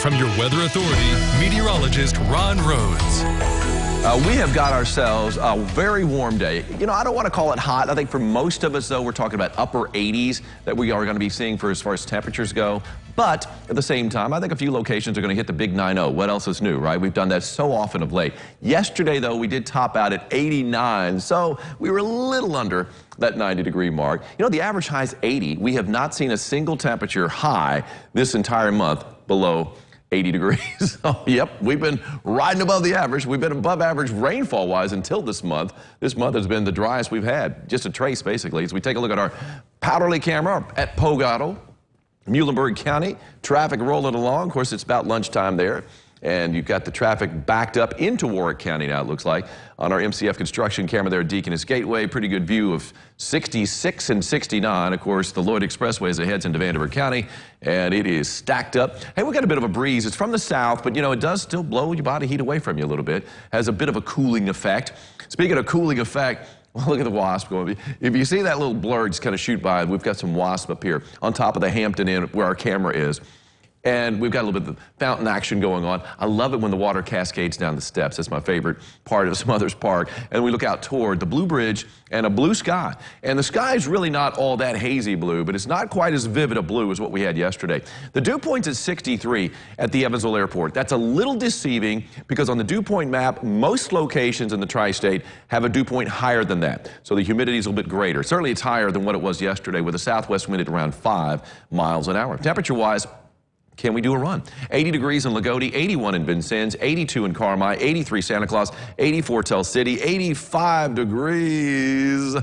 from your weather authority, meteorologist Ron Rhodes. We have got ourselves a very warm day. You know, I don't want to call it hot. I think for most of us, though, we're talking about upper 80s that we are going to be seeing for as far as temperatures go. But at the same time, I think a few locations are going to hit the big 90. What else is new, right? We've done that so often of late. Yesterday, though, we did top out at 89, so we were a little under that 90-degree mark. You know, the average high is 80. We have not seen a single temperature high this entire month below 80 degrees. So, yep, we've been riding above the average. We've been above average rainfall-wise until this month. This month has been the driest we've had, just a trace, basically. As we take a look at our Powderly camera at Pogattle, Muhlenberg County, traffic rolling along. Of course, it's about lunchtime there. And you've got the traffic backed up into Warwick County now, it looks like. On our MCF construction camera there at Deaconess Gateway, pretty good view of 66 and 69. Of course, the Lloyd Expressway as it heads into Vanderburgh County, and it is stacked up. Hey, we got a bit of a breeze. It's from the south, but, you know, it does still blow your body heat away from you a little bit. Has a bit of a cooling effect. Speaking of cooling effect, well, look at the wasp going. If you see that little blur just kind of shoot by, we've got some wasp up here on top of the Hampton Inn where our camera is. And we've got a little bit of fountain action going on. I love it when the water cascades down the steps. That's my favorite part of Smothers Park. And we look out toward the Blue Bridge and a blue sky. And the sky is really not all that hazy blue, but it's not quite as vivid a blue as what we had yesterday. The dew point's at 63 at the Evansville Airport. That's a little deceiving because on the dew point map, most locations in the tri-state have a dew point higher than that. So the humidity is a little bit greater. Certainly it's higher than what it was yesterday with a southwest wind at around 5 miles an hour. Temperature-wise, can we do a run? 80 degrees in Lagodi, 81 in Vincennes, 82 in Carmi, 83 Santa Claus, 84 Tell City, 85 degrees.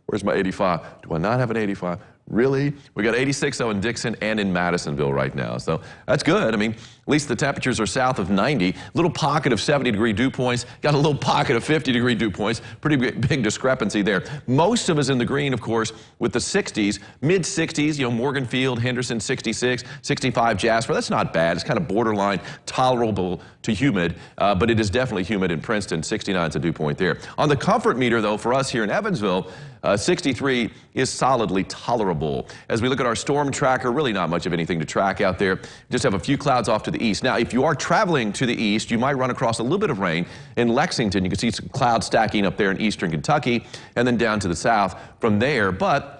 Where's my 85? Do I not have an 85? Really? We got 86 though in Dixon and in Madisonville right now. So that's good. I mean, at least the temperatures are south of 90. Little pocket of 70-degree dew points. Got a little pocket of 50-degree dew points. Pretty big discrepancy there. Most of us in the green, of course, with the 60s, mid-60s, you know, Morganfield, Henderson, 66, 65 Jasper. That's not bad. It's kind of borderline tolerable to humid, but it is definitely humid in Princeton. 69 is a dew point there. On the comfort meter, though, for us here in Evansville, 63 is solidly tolerable. As we look at our storm tracker, really not much of anything to track out there. Just have a few clouds off to the east. Now, if you are traveling to the east, you might run across a little bit of rain in Lexington. You can see some clouds stacking up there in eastern Kentucky and then down to the south from there. But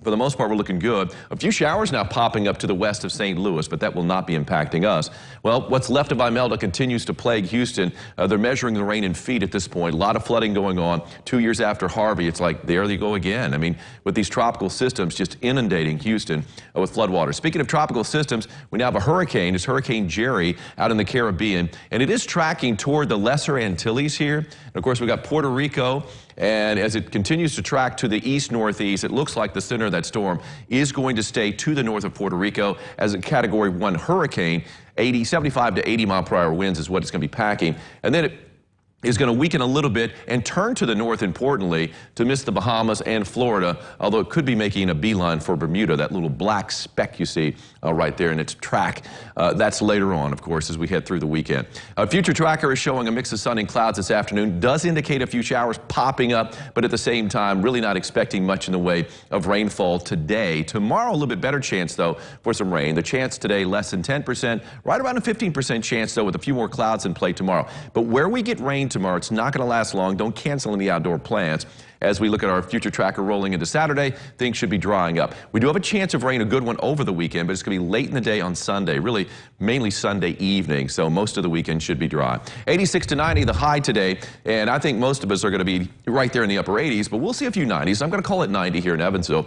for the most part, we're looking good. A few showers now popping up to the west of St. Louis, but that will not be impacting us. Well, what's left of Imelda continues to plague Houston. They're measuring the rain in feet at this point. A lot of flooding going on. 2 years after Harvey, it's like, there they go again. I mean, with these tropical systems just inundating Houston with floodwaters. Speaking of tropical systems, we now have a hurricane. It's Hurricane Jerry out in the Caribbean, and it is tracking toward the Lesser Antilles here. And of course, we've got Puerto Rico. And as it continues to track to the east-northeast, it looks like the center of that storm is going to stay to the north of Puerto Rico as a Category 1 hurricane. 75 to 80 mile per hour winds is what it's going to be packing. And then it is going to weaken a little bit and turn to the north, importantly, to miss the Bahamas and Florida, although it could be making a beeline for Bermuda, that little black speck you see right there in its track. That's later on, of course, as we head through the weekend. Future tracker is showing a mix of sun and clouds this afternoon. Does indicate a few showers popping up, but at the same time, really not expecting much in the way of rainfall today. Tomorrow, a little bit better chance, though, for some rain. The chance today, less than 10%, right around a 15% chance, though, with a few more clouds in play tomorrow. But where we get rain tomorrow, it's not going to last long. Don't cancel any outdoor plans. As we look at our future tracker rolling into Saturday, things should be drying up. We do have a chance of rain, a good one over the weekend, but it's going to be late in the day on Sunday, really mainly Sunday evening, so most of the weekend should be dry. 86 to 90, the high today, and I think most of us are going to be right there in the upper 80s, but we'll see a few 90s. I'm going to call it 90 here in Evansville,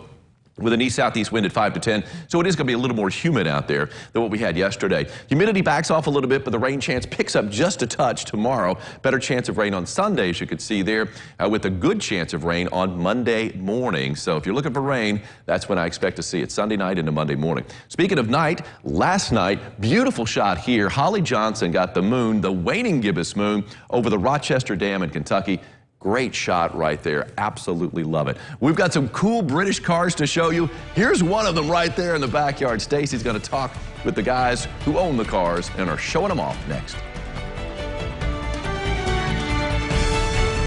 with an east-southeast wind at 5 to 10, so it is going to be a little more humid out there than what we had yesterday. Humidity backs off a little bit, but the rain chance picks up just a touch tomorrow. Better chance of rain on Sunday, as you could see there, with a good chance of rain on Monday morning. So if you're looking for rain, that's when I expect to see it, Sunday night into Monday morning. Speaking of night, last night, beautiful shot here. Holly Johnson got the moon, the waning gibbous moon, over the Rochester Dam in Kentucky. Great shot right there. Absolutely love it. We've got some cool British cars to show you. Here's one of them right there in the backyard. Stacy's going to talk with the guys who own the cars and are showing them off next.